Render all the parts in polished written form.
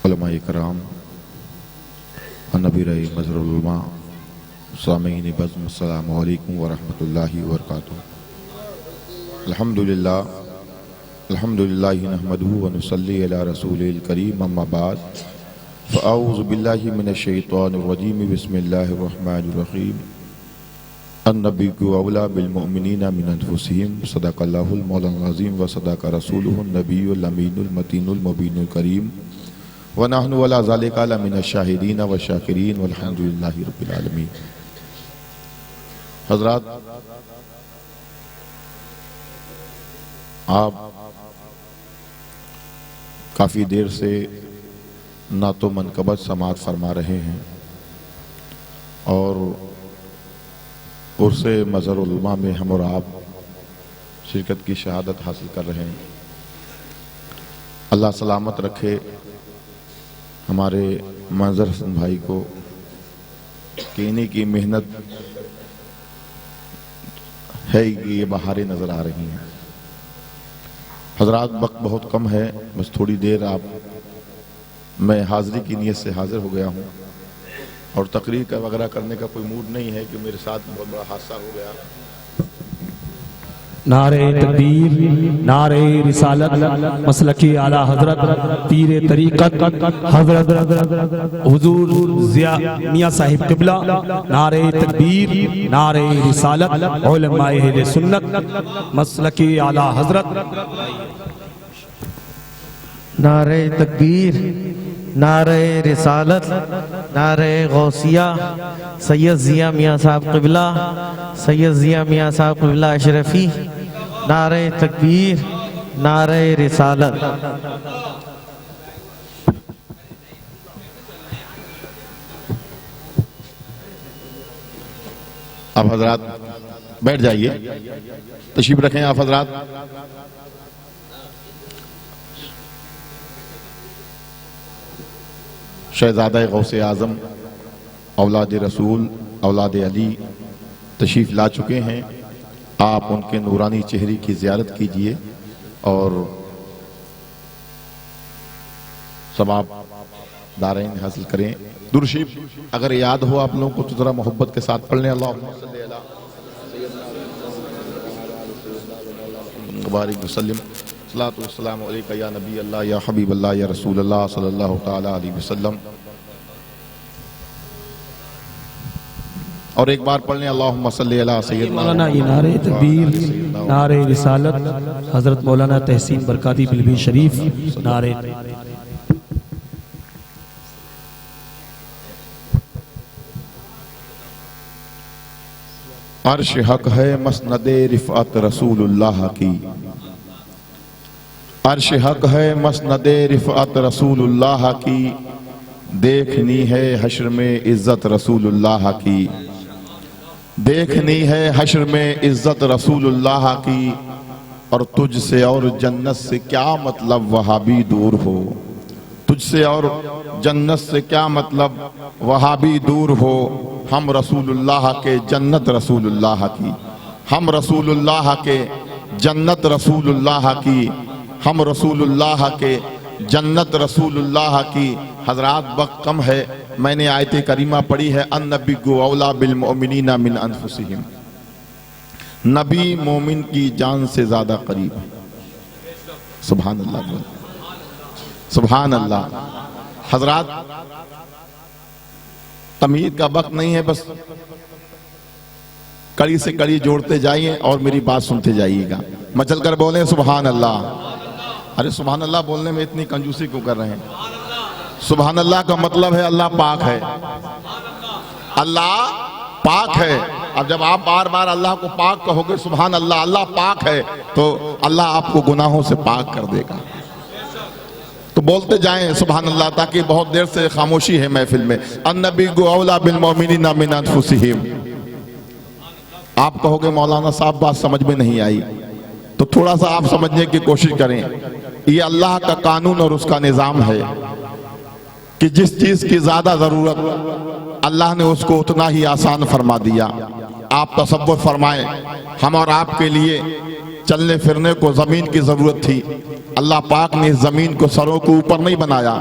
उलमाए कराम नबी मज़हरुल उलमा सामीन बज़्म अस्सलामु अलैकुम व रहमतुल्लाहि व बरकातुहू। अल्हम्दुलिल्लाहि नहमदुहु व नुसल्ली अला रसूलिल करीम अम्मा बाद फ़अऊज़ु बिल्लाहि मिनश शैतानिर रजीम बिस्मिल्लाहिर रहमानिर रहीम। अन्नबिय्यु औला बिल मुअमिनीना मिन अनफुसिहिम सदक़ल्लाहुल मौलाना अज़ीम व सदक़ रसूलुहुन नबियुल अमीनुल मतीनुल मुबीनुल करीम व नहनु अला ज़ालिका लमिनश शाहिदीन व शाकिरीन वल्हम्दुलिल्लाहि रब्बिल आलमीन। हज़रात, आप काफ़ी देर से नातो मनकबत समाअत फरमा रहे हैं और उर्से मज़हरुल उलमा में हम और आप शिरकत की शहादत हासिल कर रहे हैं। अल्लाह सलामत रखे हमारे मंजर हसन भाई को कि इन्हीं की मेहनत है कि ये बहारें नज़र आ रही हैं। हज़रात, वक्त बहुत कम है, बस थोड़ी देर आप मैं हाज़िरी की नीयत से हाज़िर हो गया हूँ और तकरीर का वगैरह करने का कोई मूड नहीं है कि मेरे साथ बहुत बड़ा हादसा हो गया। नारे तकबीर, नारे रिसालत, मसलकी आला हजरत पीरे तरीक़त हजरत हुजूर ज़िया मियां साहिब क़िबला। नारे तकबीर, नारे रिसालत, उलमाए अहले सुन्नत, मसलकी आला हजरत। नारे तकबीर, नारे रिसालत, नारे गौसिया, सैयद ज़िया मियां साहब क़िबला, सैयद ज़िया मियां साहब क़िबला अशरफी। नारे तकबीर, नारे रिसालत। आप हजरात बैठ जाइए, तशरीफ रखें। आप हजरात शहज़ादा गौसे आज़म औलाद रसूल औलाद अली तशरीफ़ ला चुके हैं। आप उनके नूरानी चेहरे की ज़ियारत कीजिए और सवाब दारैन हासिल करें। दुरूद शरीफ अगर याद हो आप लोगों को तो ज़रा मोहब्बत के साथ पढ़ लें। अल्लाहुम्मा सल्ली अला बारिक वसल्लिम सल्लल्लाहु वस्सलामु अलैका या नबी अल्लाह या हबीब अल्लाह या रसूल अल्लाह सल्लल्लाहु तआला अलैहि वसल्लम। और एक बार पढ़ लें अल्लाहुम्मा सल्ली अला सय्यदना मौलाना ये नारे तकबीर, नारे रिसालत, हजरत मौलाना तहसीन बरकाती बिलबी शरीफ। नारे अर्श हक है मसनदे रिफ़अत रसूलुल्लाह की, अर्श हक है मसनदे रिफ़अत रसूलुल्लाह की, देखनी है हश्र में इज्जत रसूलुल्लाह की, देखनी है हश्र में इज्जत रसूलुल्लाह की। और तुझसे और जन्नत से क्या मतलब वहाबी दूर हो, तुझसे और जन्नत से क्या मतलब वहाबी दूर हो। हम रसूलुल्लाह के जन्नत रसूलुल्लाह की, हम रसूलुल्लाह के जन्नत रसूलुल्लाह की, हम रसूलुल्लाह के जन्नत रसूलुल्लाह की। हजरात, वक्त कम है, मैंने आयत करीमा पढ़ी है अन्नबिय्यु औला बिल मुअमिनीना मिन अनफुसिहिम। नबी मोमिन की जान से ज्यादा करीब है। सुभान अल्लाह, सुभान अल्लाह। हजरात, तमीज़ का वक्त नहीं है, बस कड़ी से कड़ी जोड़ते जाइए और मेरी बात सुनते जाइएगा। मचल कर बोले सुभान अल्लाह। अरे सुभान अल्लाह बोलने में इतनी कंजूसी क्यों कर रहे हैं? सुभान अल्लाह का मतलब है अल्लाह पाक है, अल्लाह पाक है। अब जब आप बार बार अल्लाह को पाक कहोगे, सुभान अल्लाह, अल्लाह पाक है, तो अल्लाह आपको गुनाहों से पाक कर देगा। तो बोलते जाएं सुभान अल्लाह, ताकि बहुत देर से खामोशी है महफिल में। अन्नबिय्यु औला बिल मुअमिनीना मिन अनफुसिहिम। आप कहोगे मौलाना साहब बात समझ में नहीं आई, तो थोड़ा सा आप समझने की कोशिश करें। ये अल्लाह का कानून और उसका निज़ाम है कि जिस चीज की ज्यादा जरूरत अल्लाह ने उसको उतना ही आसान फरमा दिया। आप तसव्वुर फरमाएं, हम और आपके लिए चलने फिरने को जमीन की जरूरत थी, अल्लाह पाक ने इस जमीन को सरों के ऊपर नहीं बनाया,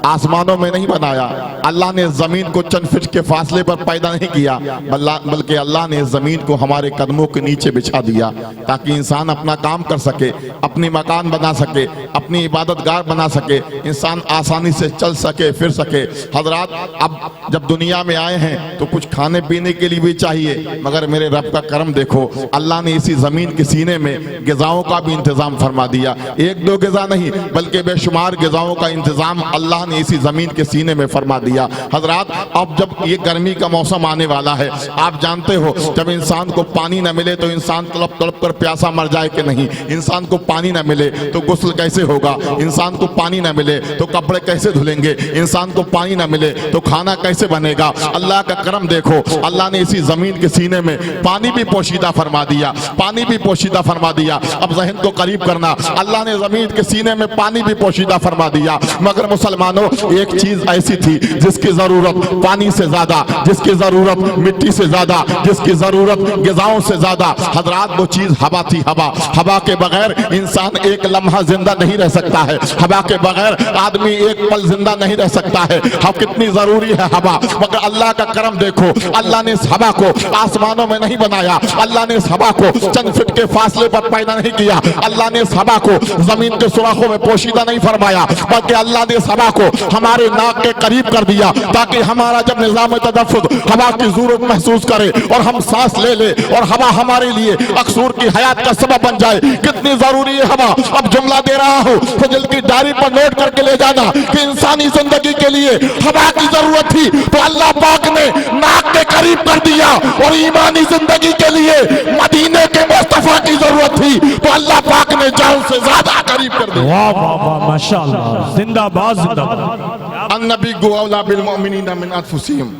आसमानों में नहीं बनाया, अल्लाह ने जमीन को चंद फीट के फासले पर पैदा नहीं किया, बल्कि अल्लाह ने जमीन को हमारे कदमों के नीचे बिछा दिया ताकि इंसान अपना काम कर सके, अपनी मकान बना सके, अपनी इबादतगाह बना सके, इंसान आसानी से चल सके, फिर सके। हजरात, अब जब दुनिया में आए हैं तो कुछ खाने पीने के लिए भी चाहिए, मगर मेरे रब का करम देखो, अल्लाह ने इसी जमीन के सीने में ग़िज़ाओं का भी इंतजाम फरमा दिया। एक दो ग़िज़ा नहीं बल्कि बेशुमार ग़िज़ाओं का इंतजाम अल्लाह ने इसी जमीन के सीने में फरमा दिया। हजरात, अब जब ये गर्मी का मौसम आने वाला है, आप जानते हो जब इंसान को पानी न मिले तो इंसान तड़प तड़प कर प्यासा मर जाए कि नहीं। इंसान को पानी न मिले तो गुस्ल कैसे होगा, इंसान को पानी न मिले तो कपड़े कैसे धुलेंगे, इंसान को पानी न मिले तो खाना कैसे बनेगा। अल्लाह का करम देखो, अल्लाह ने इसी जमीन के सीने में पानी भी पोशीदा फरमा दिया, पानी भी पोशीदा फरमा दिया। अब ज़हन को करीब करना, अल्लाह ने जमीन के सीने में पानी भी पोशीदा फरमा दिया। मगर मुसलमानों, एक चीज ऐसी थी जिसकी जरूरत पानी से ज्यादा, जिसकी जरूरत मिट्टी से ज्यादा, जिसकी जरूरत ग़िज़ाओं से ज्यादा, हजरात वो चीज हवा थी। हवा, हवा के बगैर इंसान एक लम्हा जिंदा नहीं रह सकता है, हवा के बगैर आदमी एक पल जिंदा नहीं रह सकता है। हम कितनी जरूरी है हवा, मगर अल्लाह का करम देखो, अल्लाह ने इस हवा को आसमानों में नहीं बनाया, अल्लाह ने इस हवा को चंद फीट के फासले पर पैदा नहीं किया, अल्लाह ने इस हवा को जमीन के सुराखों में पोशीदा नहीं फरमाया, बल्कि अल्लाह ने इस हवा को हमारे नाक के करीब कर दिया ताकि हमारा जब निज़ाम तदफ़्फ़ुज़ हवा की जरूरत महसूस करे और हम सांस ले ले और हवा हमारे लिए अक्सूर की हयात का सबब बन जाए। कितनी जरूरी है हवा। अब जुमला दे रहा हूँ, फजल की डायरी पर नोट करके ले जाना कि इंसानी जिंदगी के लिए हवा की जरूरत थी तो अल्लाह पाक ने नाक के करीब कर दिया, और ईमानी जिंदगी के लिए मदीने के मुस्तफा की जरूरत थी तो अल्लाह पाक ने जान से ज्यादा करीब कर दिया। वाह वाह वाह, माशाअल्लाह, जिंदाबाद जिंदाबाद। अन्नबी औला बिल मुमिनीना मिन अनफुसिहिम,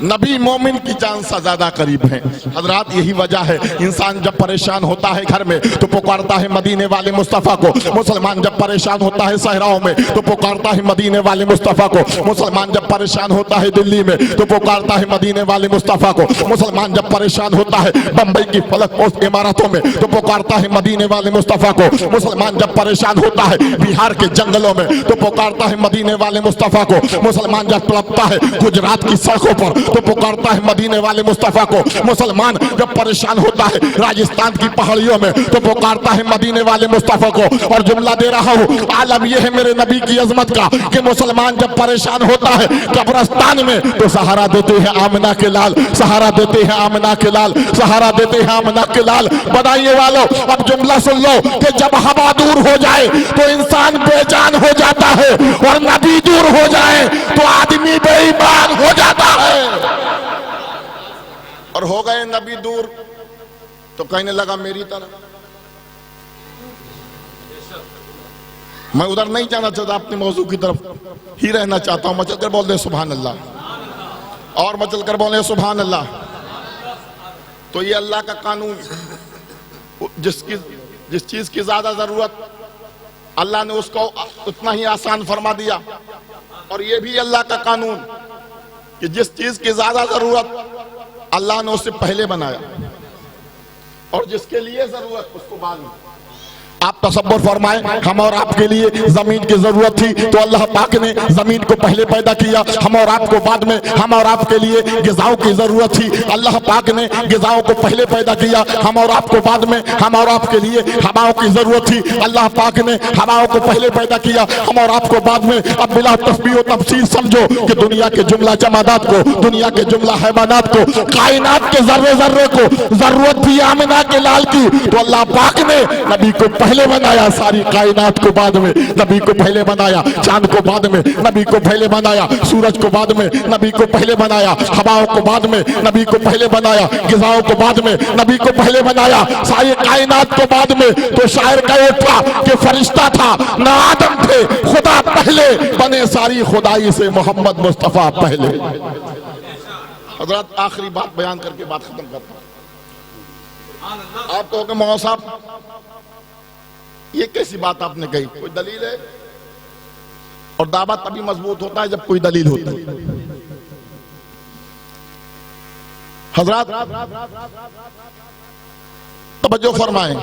नबी मोमिन की जान से ज्यादा करीब हैं। हजरात, यही वजह है इंसान जब परेशान होता है घर में तो पुकारता है मदीने वाले मुस्तफ़ा को, मुसलमान जब परेशान होता है सहराओं में तो पुकारता है मदीने वाले मुस्तफ़ा को, मुसलमान जब परेशान होता है दिल्ली में तो पुकारता है मदीने वाले मुस्तफ़ा को, मुसलमान जब परेशान होता है बम्बई की फलक पोस्ट इमारतों में तो पुकारता है मदीने वाले मुस्तफ़ा को, मुसलमान जब परेशान होता है बिहार के जंगलों में तो पुकारता है मदीने वाले मुस्तफ़ा को, मुसलमान जब तड़पता है गुजरात की सड़कों पर तो पुकारता है मदीने वाले मुस्तफ़ा को, मुसलमान जब परेशान होता है राजस्थान की पहाड़ियों में तो पुकारता है मदीने वाले मुस्तफ़ा को। और जुमला दे रहा हूँ, आलम यह है मेरे नबी की अजमत का कि मुसलमान जब परेशान होता है कब्रिस्तान में तो सहारा देते हैं आमिना के लाल, सहारा देते हैं आमिना के लाल, सहारा देते हैं आमिना के लाल। बनाइए वालों, अब जुमला सुन लो कि जब हवा दूर हो जाए तो इंसान बेजान हो जाता है, और नबी दूर हो जाए तो आदमी बेईमान हो जाता है। और हो गए नबी दूर तो कहने लगा मेरी तरह। मैं उधर नहीं जाना चाहता, अपने मौजू की तरफ ही रहना चाहता हूं। मचल कर बोल दे सुभान अल्लाह, और मचल कर बोले सुभान अल्लाह। तो ये अल्लाह का कानून, जिस चीज की ज्यादा जरूरत अल्लाह ने उसको उतना ही आसान फरमा दिया, और ये भी अल्लाह का कानून कि जिस चीज की ज्यादा जरूरत अल्लाह ने उससे पहले बनाया, और जिसके लिए जरूरत उसको बाद में। आप तसव्वुर फरमाएं, हम और आपके लिए जमीन की जरूरत थी तो अल्लाह पाक ने जमीन को पहले पैदा किया, हम और आपको बाद में। हम और आपके लिए ग़िज़ाओं की जरूरत थी, अल्लाह पाक ने ग़िज़ाओं को पहले पैदा किया, हम और आपको बाद में। हम और आपके लिए हवाओं की जरूरत थी, अल्लाह पाक ने हवाओं को पहले पैदा किया, हम और आपको बाद में। अब बिला तस्बीह व तफसीर समझो कि दुनिया के जुमला जमादात को, दुनिया के जुमला हैवानात को, कायनात के जर्रे जर्रे को जरूरत थी आमिना के लाल की, तो अल्लाह पाक ने नबी को पहले बनाया, सारी कायनात को बाद में। नबी को पहले बनाया, चांद को बाद में, नबी को पहले बनाया, सूरज को बाद में, नबी को पहले बनाया, हवाओं को बाद में, नबी को पहले बनाया, ग़िज़ाओं को बाद में, नबी को पहले बनाया, सारी कायनात को बाद में। तो शायर का एक था कि फरिश्ता था ना आदम थे, खुदा पहले बने, सारी खुदाई से मोहम्मद मुस्तफ़ा पहले। हज़रत आखिरी बात बयान करके बात खत्म करता हूं। आप कहोगे मौलाना साहब ये कैसी बात आपने कही, कोई दलील है? और दावा तभी मजबूत होता है जब कोई दलील होती है। हजरत तवज्जो फरमाएं,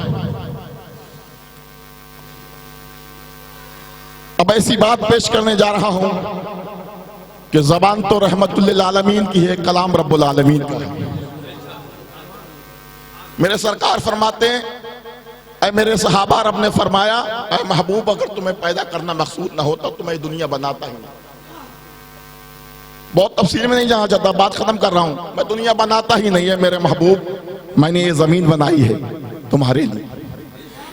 अब ऐसी बात पेश करने जा रहा हूं कि जबान तो रहमतुल्लिल आलमीन की है, कलाम रब्बुल आलमीन का है। मेरे सरकार फरमाते हैं, ऐ मेरे सहाबा, रब ने फरमाया, ऐ महबूब, अगर तुम्हें पैदा करना मकसूद ना होता तो मैं दुनिया बनाता ही नहीं। बहुत तफसील में नहीं जाना चाहता, बात खत्म कर रहा हूं। मैं दुनिया बनाता ही नहीं है मेरे महबूब, मैंने ये जमीन बनाई है तुम्हारे लिए।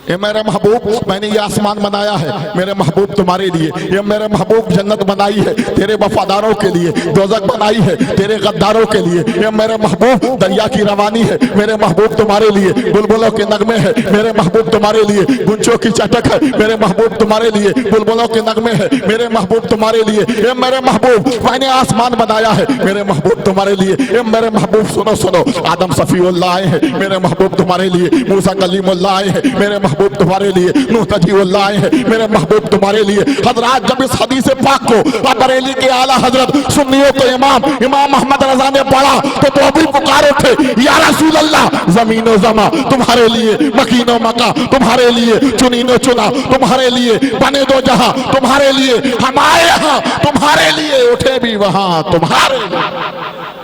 ये मेरे महबूब, मैंने ये आसमान बनाया है मेरे महबूब तुम्हारे लिए। ये मेरे महबूब जन्नत बनाई है तेरे वफादारों के लिए, दोज़ख बनाई है तेरे गद्दारों के लिए। ये मेरे महबूब दरिया की रवानी है मेरे महबूब तुम्हारे लिए, बुलबुलों के नगमे है मेरे महबूब तुम्हारे लिए, गुंजों की चटक है मेरे महबूब तुम्हारे लिए, बुलबुलों के नगमे है मेरे महबूब तुम्हारे लिए। ये मेरे महबूब, मैंने आसमान बनाया है मेरे महबूब तुम्हारे लिए। ये मेरे महबूब, सुनो सुनो, आदम सफीउल्लाह आए हैं मेरे महबूब तुम्हारे लिए, मूसा कलीमुल्लाह आए हैं मेरे महबूब तुम्हारे लिए, नूह तजीउल्लाह आए हैं मेरे महबूब तुम्हारे लिए। हजरात, जब इस हदीस पाक को बरेली के आला हजरत सुन्नियों को इमाम अहमद रजा ने पढ़ा तो वो भी पुकारे थे, या रसूल अल्लाह, जमीनो जमा तुम्हारे लिए, मकीनो मका तुम्हारे लिए, चुनीनो चुना तुम्हारे लिए, बने दो जहां तुम्हारे लिए, हमारे यहाँ तुम्हारे लिए, उठे भी वहां तुम्हारे लिए।